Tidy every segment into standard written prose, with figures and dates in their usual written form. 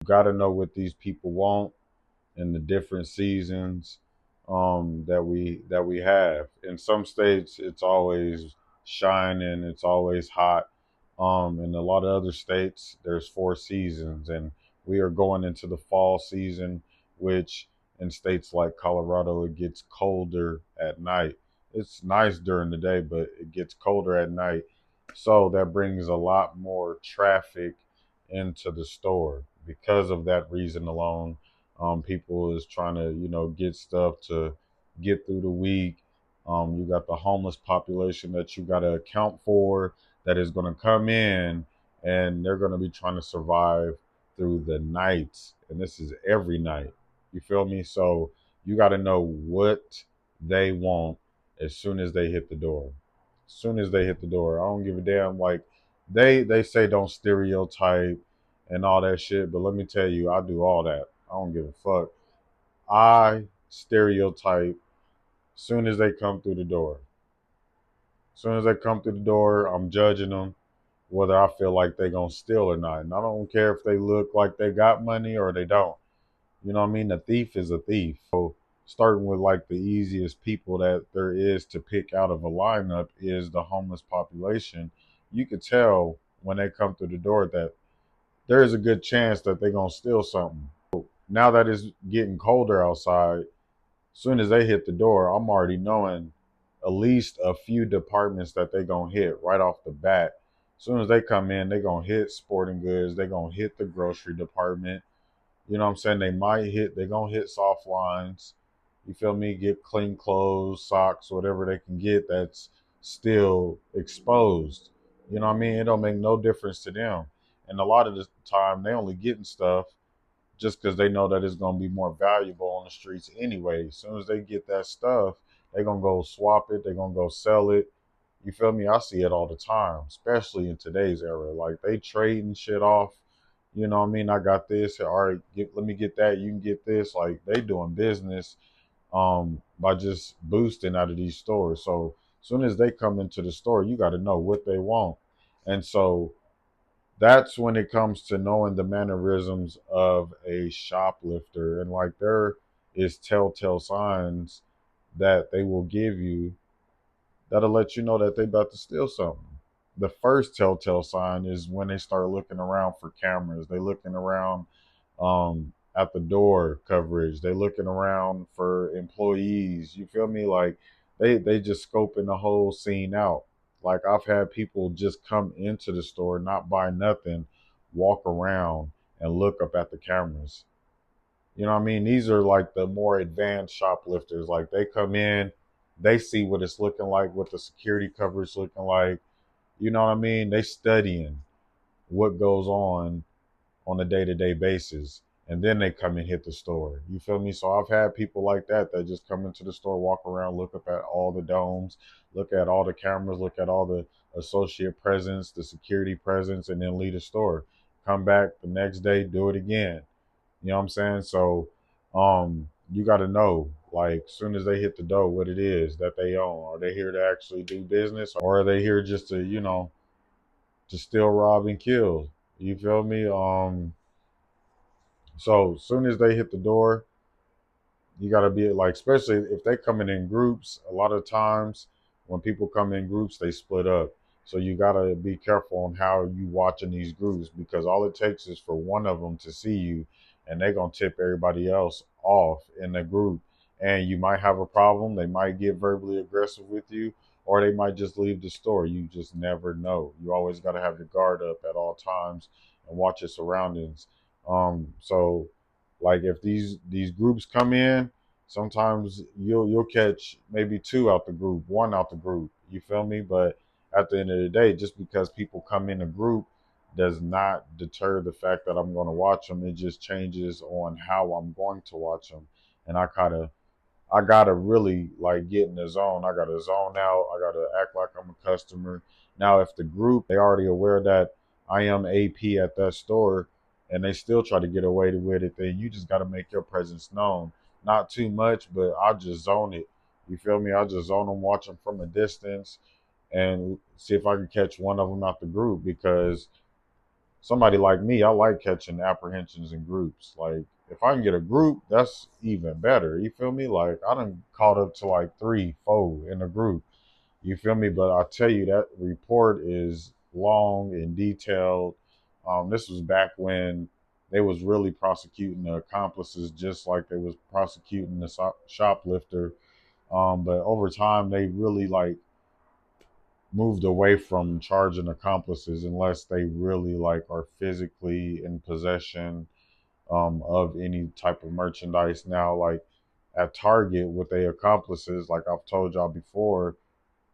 You got to know what these people want in the different seasons that we have. In some states, it's always shining, it's always hot. In a lot of other states, there's 4 seasons, and we are going into the fall season, which in states like Colorado, it gets colder at night. It's nice during the day, but it gets colder at night. So that brings a lot more traffic into the store. Because of that reason alone, people is trying to, get stuff to get through the week. You got the homeless population that you got to account for that is going to come in, and they're going to be trying to survive through the nights. And this is every night. You feel me? So you got to know what they want as soon as they hit the door. As soon as they hit the door, I don't give a damn. Like they say don't stereotype and all that shit, but let me tell you, I do all that. I don't give a fuck. I stereotype soon as they come through the door. As soon as they come through the door, I'm judging them whether I feel like they gonna steal or not. And I don't care if they look like they got money or they don't. You know what I mean? A thief is a thief. So starting with like the easiest people that there is to pick out of a lineup is the homeless population. You could tell when they come through the door that there is a good chance that they're gonna steal something. Now that it's getting colder outside, soon as they hit the door, I'm already knowing at least a few departments that they gonna hit right off the bat. Soon as they come in, they gonna hit sporting goods, they gonna hit the grocery department. You know what I'm saying? They gonna hit soft lines. You feel me? Get clean clothes, socks, whatever they can get that's still exposed. You know what I mean? It don't make no difference to them. And a lot of the time they only getting stuff just because they know that it's going to be more valuable on the streets anyway. As soon as they get that stuff, they're going to go swap it, they're going to go sell it. You feel me? I see it all the time, especially in today's era. Like they trading shit off. You know what I mean? I got this. All right, let me get that. You can get this. Like they doing business by just boosting out of these stores. So as soon as they come into the store, you got to know what they want. And so that's when it comes to knowing the mannerisms of a shoplifter. And like there is telltale signs that they will give you that'll let you know that they about to steal something. The first telltale sign is when they start looking around for cameras. They looking around at the door coverage. They looking around for employees. You feel me? Like they just scoping the whole scene out. Like I've had people just come into the store, not buy nothing, walk around and look up at the cameras. You know what I mean? These are like the more advanced shoplifters. Like they come in, they see what it's looking like, what the security coverage looking like. You know what I mean? They studying what goes on a day-to-day basis, and then they come and hit the store. You feel me? So I've had people like that just come into the store, walk around, look up at all the domes, look at all the cameras, look at all the associate presence, the security presence, and then leave the store. Come back the next day, do it again. You know what I'm saying? So you got to know, like, soon as they hit the door, what it is that they own. Are they here to actually do business, or are they here just to, to steal, rob, and kill? You feel me? So soon as they hit the door, you got to be like, especially if they coming in groups. A lot of times, when people come in groups, they split up. So you got to be careful on how you watching these groups, because all it takes is for one of them to see you, and they're gonna tip everybody else off in the group. And you might have a problem. They might get verbally aggressive with you, or they might just leave the store. You just never know. You always got to have your guard up at all times and watch your surroundings. So like if these groups come in, sometimes you'll catch maybe two out the group, one out the group. You feel me? But at the end of the day, just because people come in a group does not deter the fact that I'm going to watch them. It just changes on how I'm going to watch them. And I gotta really like get in the zone. I gotta zone out. I gotta act like I'm a customer. Now, if the group they already aware that I am AP at that store, and they still try to get away with it, then you just gotta make your presence known. Not too much, but I just zone it. You feel me? I just zone them, watch them from a distance, and see if I can catch one of them out the group, because somebody like me, I like catching apprehensions in groups. Like if I can get a group, that's even better. You feel me? Like I done caught up to like three, four in a group. You feel me? But I tell you that report is long and detailed. This was back when they was really prosecuting the accomplices just like they was prosecuting the shoplifter. But over time, they really like moved away from charging accomplices unless they really like are physically in possession of any type of merchandise. Now, like at Target with the accomplices, like I've told y'all before,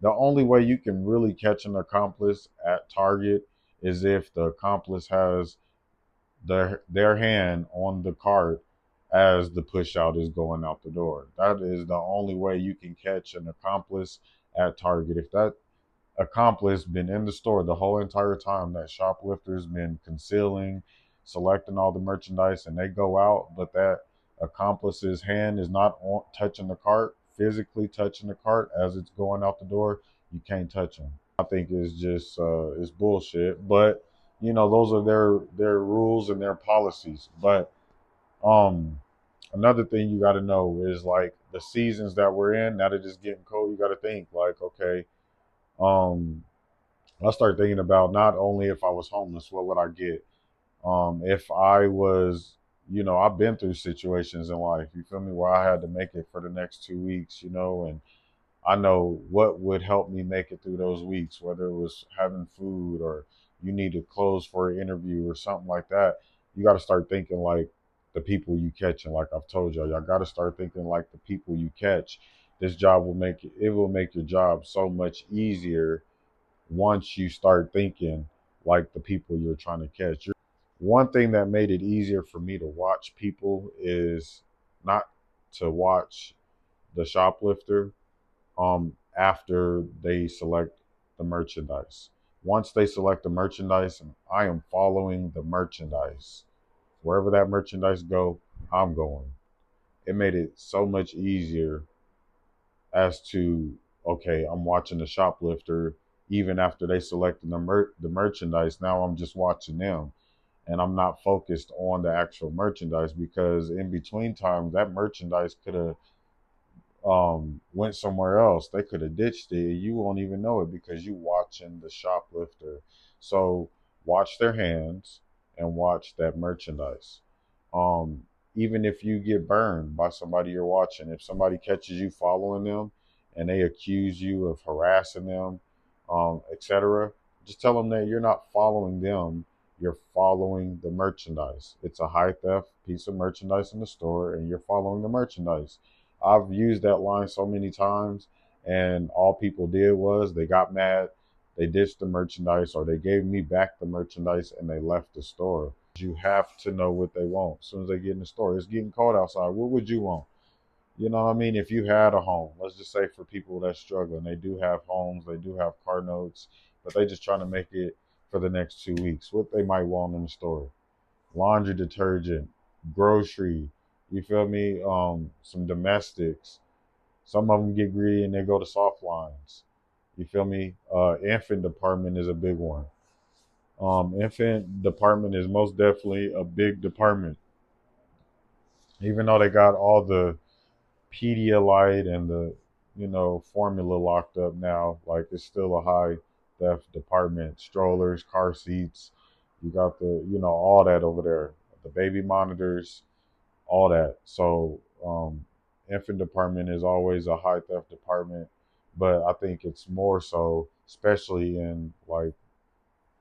the only way you can really catch an accomplice at Target is if the accomplice has their hand on the cart as the push out is going out the door. That is the only way you can catch an accomplice at Target. If that accomplice been in the store the whole entire time that shoplifter's been concealing, selecting all the merchandise, and they go out, but that accomplice's hand is not on, touching the cart, physically touching the cart as it's going out the door, you can't touch them. I think it's just it's bullshit. But those are their rules and their policies. But um, another thing you got to know is like the seasons that we're in. Now that it's getting cold, you got to think like, okay, um, I start thinking about not only if I was homeless, what would I get? If I was, I've been through situations in life, you feel me, where I had to make it for the next 2 weeks, and I know what would help me make it through those weeks, whether it was having food or you needed clothes for an interview or something like that. You got to start thinking like the people you catch. And like I've told y'all got to start thinking like the people you catch. This job will make your job so much easier once you start thinking like the people you're trying to catch. One thing that made it easier for me to watch people is not to watch the shoplifter after they select the merchandise. Once they select the merchandise, I am following the merchandise. Wherever that merchandise go, I'm going. It made it so much easier as to, okay, I'm watching the shoplifter even after they selected the merchandise. Now I'm just watching them and I'm not focused on the actual merchandise because in between times that merchandise could have went somewhere else. They could have ditched it. You won't even know it because you watching the shoplifter. So watch their hands and watch that merchandise. Um, Even if you get burned by somebody you're watching, if somebody catches you following them and they accuse you of harassing them, etc., just tell them that you're not following them. You're following the merchandise. It's a high theft piece of merchandise in the store, and you're following the merchandise. I've used that line so many times, and all people did was they got mad, they ditched the merchandise, or they gave me back the merchandise and they left the store. You have to know what they want as soon as they get in the store. It's getting cold outside. What would you want? You know what I mean? If you had a home, let's just say for people that's struggling, they do have homes, they do have car notes, but they just trying to make it for the next 2 weeks. What they might want in the store: laundry detergent, grocery. You feel me? Some domestics. Some of them get greedy and they go to soft lines. You feel me? Infant department is a big one. Infant department is most definitely a big department. Even though they got all the Pedialyte and the formula locked up now, like it's still a high theft department. Strollers, car seats, you got the all that over there. The baby monitors, all that. So infant department is always a high theft department, but I think it's more so, especially in like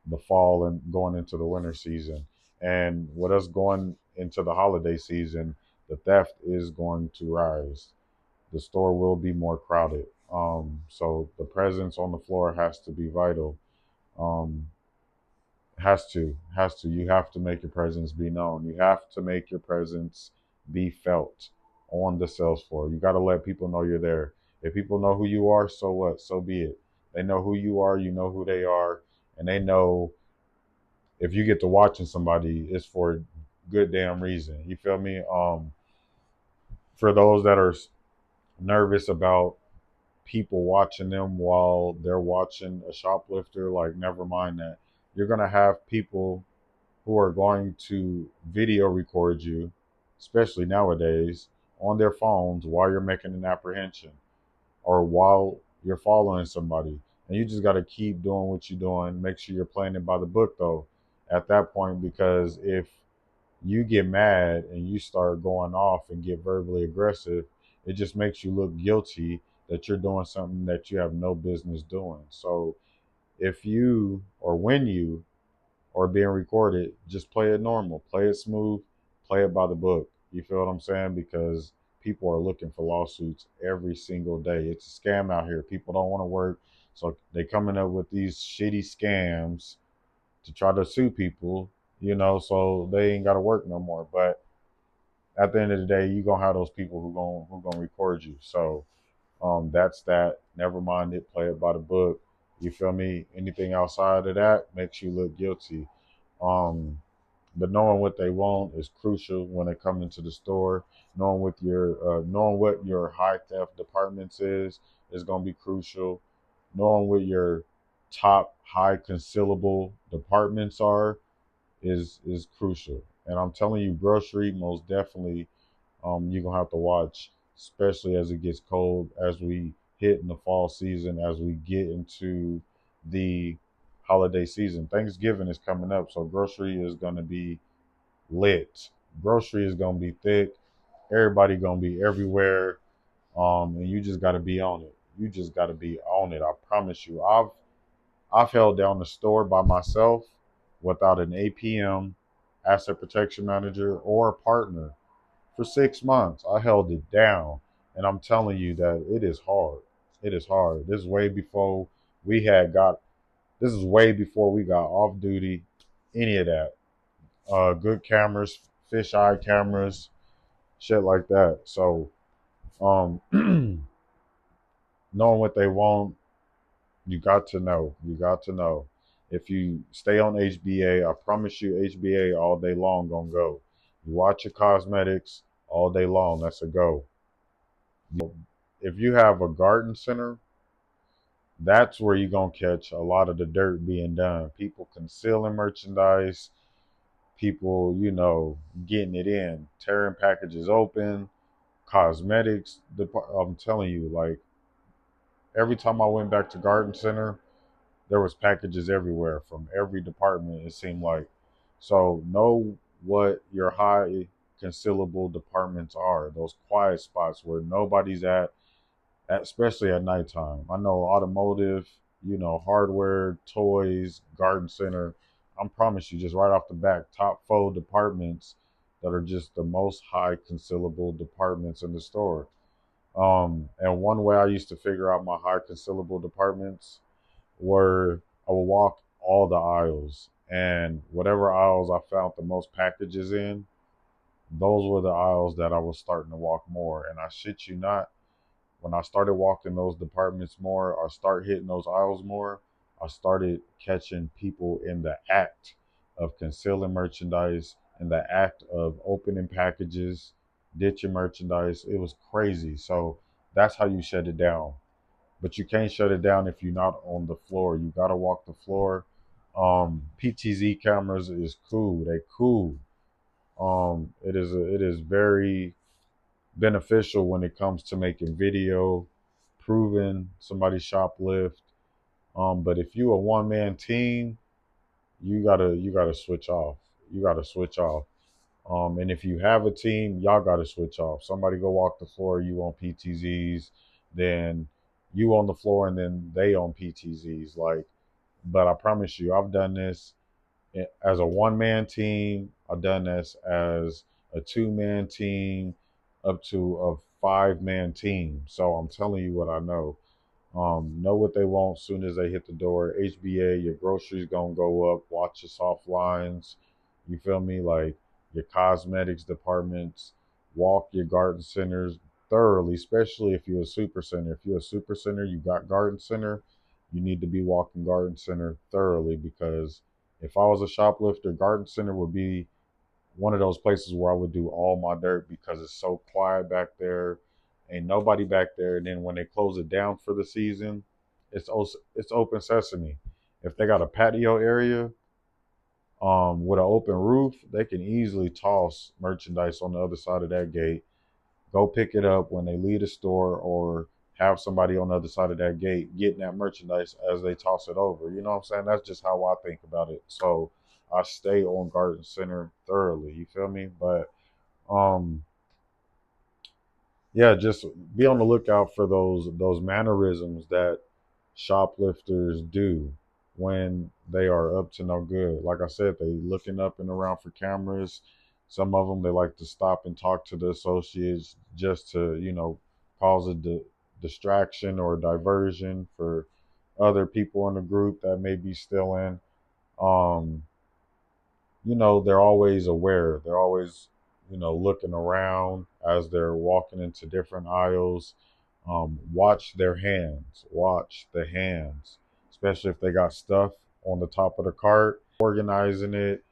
the fall and going into the winter season. And with us going into the holiday season, the theft is going to rise. The store will be more crowded. So the presence on the floor has to be vital. Um, has to. You have to make your presence be known. You have to make your presence be felt on the sales floor. You got to let people know you're there. If people know who you are, so what? So be it. They know who you are. You know who they are, and they know if you get to watching somebody, it's for a good damn reason. You feel me? For those that are nervous about people watching them while they're watching a shoplifter, like never mind that. You're gonna have people. who are going to video record you, especially nowadays, on their phones while you're making an apprehension or while you're following somebody. And you just got to keep doing what you're doing. Make sure you're playing it by the book, though, at that point, because if you get mad and you start going off and get verbally aggressive, it just makes you look guilty that you're doing something that you have no business doing. So if you or when you are being recorded, just play it normal, play it smooth, play it by the book. You feel what I'm saying? Because people are looking for lawsuits every single day. It's a scam out here. People don't want to work, so they coming up with these shitty scams to try to sue people, so they ain't got to work no more. But at the end of the day, you gonna have those people who gonna record you. So that's that. Never mind it. Play it by the book. You feel me? Anything outside of that makes you look guilty. Um, but knowing what they want is crucial when they come into the store. Knowing what your high theft departments is gonna be crucial. Knowing what your top high concealable departments are is crucial. And I'm telling you, grocery most definitely you're gonna have to watch, especially as it gets cold, as we hit in the fall season, as we get into the holiday season. Thanksgiving is coming up, so grocery is gonna be lit. Grocery is gonna be thick. Everybody gonna be everywhere, and you just gotta be on it. You just gotta be on it. I promise you. I've held down the store by myself without an APM, asset protection manager, or a partner for 6 months. I held it down, and I'm telling you that it is hard. It is hard. We had got. This is way before we got off duty, any of that. Good cameras, fisheye cameras, shit like that. So, um, knowing what they want, you got to know. You got to know. If you stay on HBA, I promise you, HBA all day long gonna go. You watch your cosmetics all day long. That's a go. If you have a garden center, that's where you're gonna catch a lot of the dirt being done. People concealing merchandise, people, getting it in, tearing packages open, cosmetics. I'm telling you, like every time I went back to garden center, there was packages everywhere from every department. It seemed like. So know what your high concealable departments are. Those quiet spots where nobody's especially at nighttime. I know automotive, hardware, toys, garden center. I promise you, just right off the back, top four departments that are just the most high concealable departments in the store. And one way I used to figure out my high concealable departments were I would walk all the aisles, and whatever aisles I found the most packages in, those were the aisles that I was starting to walk more. And I shit you not, when I started walking those departments more, or start hitting those aisles more, I started catching people in the act of concealing merchandise, in the act of opening packages, ditching merchandise. It was crazy. So that's how you shut it down. But you can't shut it down if you're not on the floor. You gotta walk the floor. PTZ cameras is cool. They cool. It is very beneficial when it comes to making video, proving somebody shoplift. But if you a one man team, you gotta switch off. You gotta switch off. And if you have a team, y'all gotta switch off. Somebody go walk the floor, you on PTZs, then you on the floor, and then they on PTZs. Like, but I promise you, I've done this as a one man team. I've done this as a 2-man team, up to a 5-man team. So I'm telling you what I know. Know what they want soon as they hit the door. HBA, your groceries gonna go up. Watch your soft lines. You feel me? Like your cosmetics departments. Walk your garden centers thoroughly, especially if you're a super center. If you're a super center, you got garden center, you need to be walking garden center thoroughly, because if I was a shoplifter, garden center would be one of those places where I would do all my dirt, because it's so quiet back there, ain't nobody back there. And then when they close it down for the season, it's open sesame. If they got a patio area, With an open roof, they can easily toss merchandise on the other side of that gate, go pick it up when they leave the store, or have somebody on the other side of that gate getting that merchandise as they toss it over. You know what I'm saying? That's just how I think about it. So I stay on Garden Center thoroughly. You feel me? But um, yeah, just be on the lookout for those mannerisms that shoplifters do when they are up to no good. Like I said, they looking up and around for cameras. Some of them they like to stop and talk to the associates just to cause a distraction or diversion for other people in the group that may be stealing. Um, they're always aware. They're always, looking around as they're walking into different aisles. Watch their hands. Watch the hands, especially if they got stuff on the top of the cart, organizing it.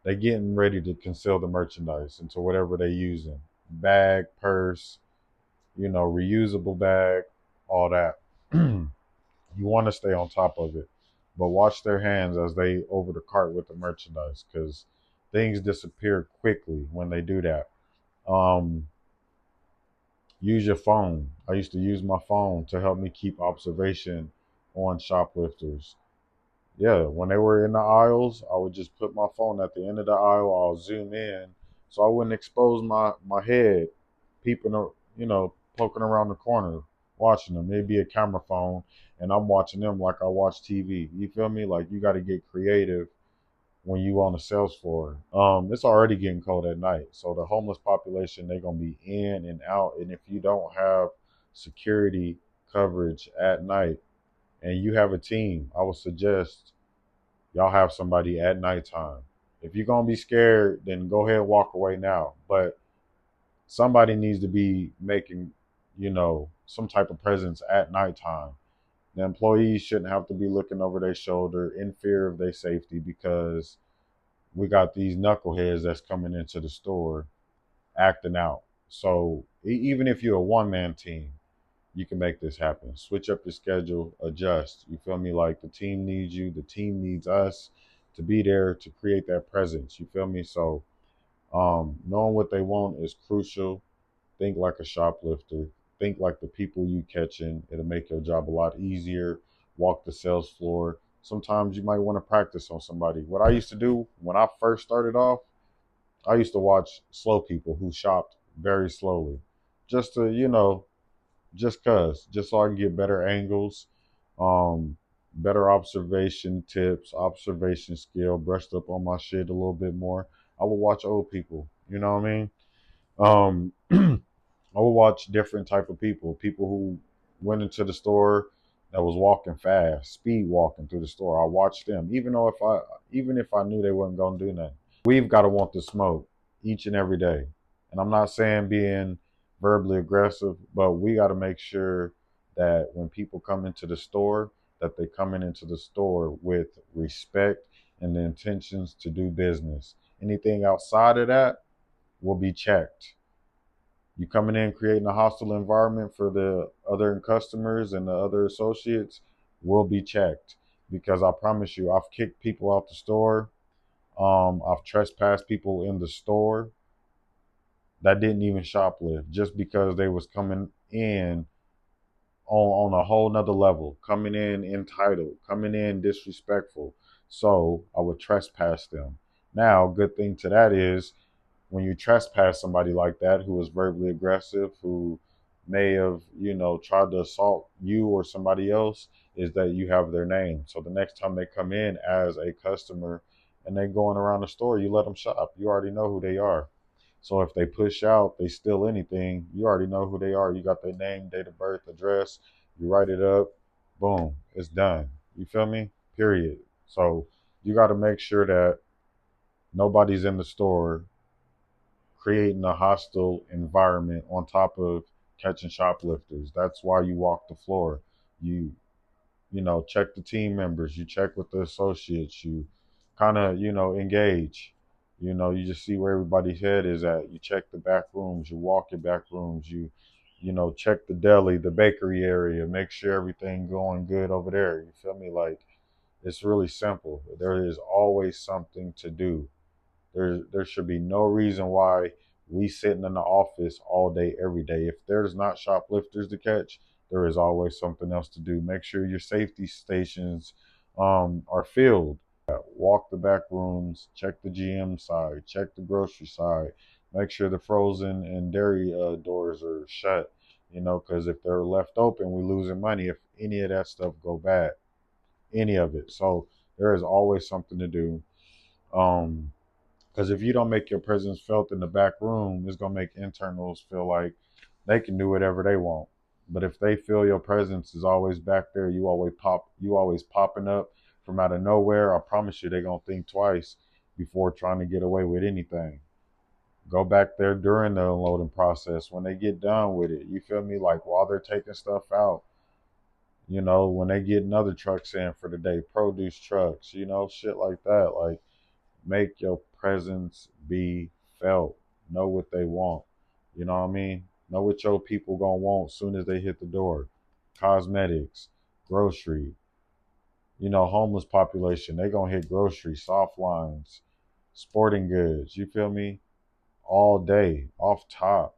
They getting ready to conceal the merchandise into whatever they using. Bag, purse, reusable bag, all that. You want to stay on top of it, but watch their hands as they over the cart with the merchandise, because things disappear quickly when they do that. Um, Use your phone. I used to use my phone to help me keep observation on shoplifters. Yeah, when they were in the aisles, I would just put my phone at the end of the aisle. I'll zoom in so I wouldn't expose my head, peeping, poking around the corner, watching them. It'd be a camera phone, and I'm watching them like I watch TV. You feel me? Like you got to get creative when you on the sales floor. It's already getting cold at night, so the homeless population they're gonna be in and out, and if you don't have security coverage at night and you have a team, I would suggest y'all have somebody at nighttime. If you're gonna be scared, then go ahead and walk away now. But somebody needs to be making, some type of presence at nighttime. The employees shouldn't have to be looking over their shoulder in fear of their safety, because we got these knuckleheads that's coming into the store acting out. So even if you're a one man team, you can make this happen. Switch up your schedule, adjust. You feel me? Like the team needs you, the team needs us to be there to create that presence. You feel me? So knowing what they want is crucial. Think like a shoplifter. Think like the people you catching. It'll make your job a lot easier. Walk the sales floor. Sometimes you might want to practice on somebody. What I used to do when I first started off, I used to watch slow people who shopped very slowly, just to just so I can get better angles, um, better observation tips, observation skill, brushed up on my shit a little bit more. I would watch old people. You know what I mean? I would watch different type of people who went into the store that was walking fast, speed walking through the store. I watched them, even if I knew they wasn't gonna do nothing. We've got to want the smoke each and every day. And I'm not saying being verbally aggressive, but we got to make sure that when people come into the store, that they coming into the store with respect and the intentions to do business. Anything outside of that will be checked. You coming in creating a hostile environment for the other customers and the other associates will be checked, because I promise you, I've kicked people out the store. I've trespassed people in the store that didn't even shoplift just because they was coming in on a whole nother level, coming in entitled, coming in disrespectful. So I would trespass them. Now, good thing to that is when you trespass somebody like that who is verbally aggressive, who may have, tried to assault you or somebody else, is that you have their name. So the next time they come in as a customer and they going around the store, you let them shop. You already know who they are. So if they push out, they steal anything, you already know who they are. You got their name, date of birth, address, you write it up, boom, it's done. You feel me? Period. So you got to make sure that nobody's in the store creating a hostile environment on top of catching shoplifters. That's why you walk the floor. You check the team members, you check with the associates, you kind of, engage. You just see where everybody's head is at. You check the back rooms, you walk your back rooms, you check the deli, the bakery area, make sure everything going good over there. You feel me? Like It's really simple. There is always something to do. There should be no reason why we sitting in the office all day, every day. If there's not shoplifters to catch, there is always something else to do. Make sure your safety stations are filled. Walk the back rooms, check the GM side, check the grocery side, make sure the frozen and dairy doors are shut. You know, because if they're left open, we losing money. If any of that stuff go bad, any of it. So there is always something to do. Um, because if you don't make your presence felt in the back room, it's gonna make internals feel like they can do whatever they want. But if they feel your presence is always back there, you always popping up from out of nowhere, I promise you they're gonna think twice before trying to get away with anything. Go back there during the unloading process when they get done with it. You feel me? Like while they're taking stuff out, you know, when they getting other trucks in for the day, produce trucks, you know, shit like that. Like make your presence be felt. Know what they want. You know what I mean? Know what your people gonna want soon as they hit the door. Cosmetics, grocery, you know, homeless population, they gonna hit grocery, soft lines, sporting goods, you feel me? All day, off top.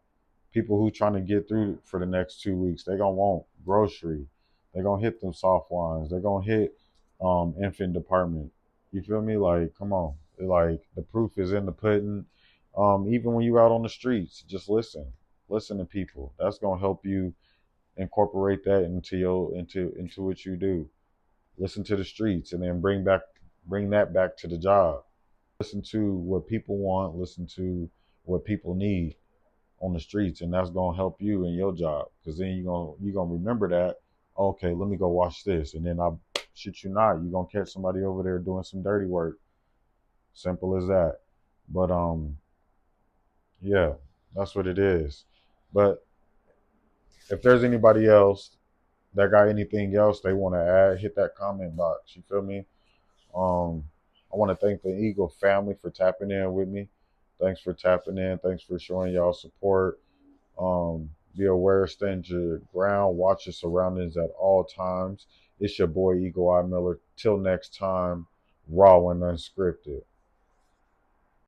People who trying to get through for the next 2 weeks, they gonna want grocery. They gonna hit them soft lines. They gonna hit infant department. You feel me? Like, come on. Like the proof is in the pudding. Even when you out on the streets, just listen. Listen to people. That's gonna help you incorporate that into what you do. Listen to the streets and then bring that back to the job. Listen to what people want, listen to what people need on the streets, and that's gonna help you in your job. Because then you're gonna remember that. Okay, let me go watch this, and then I shit you not, you're gonna catch somebody over there doing some dirty work. Simple as that. But yeah, that's what it is. But if there's anybody else that got anything else they want to add, hit that comment box. You feel me? Um, I want to thank the Eagle family for tapping in with me. Thanks for tapping in. Thanks for showing y'all support. Be aware, stand your ground, watch your surroundings at all times. It's your boy Eagle Eye Miller. Till next time, raw and unscripted.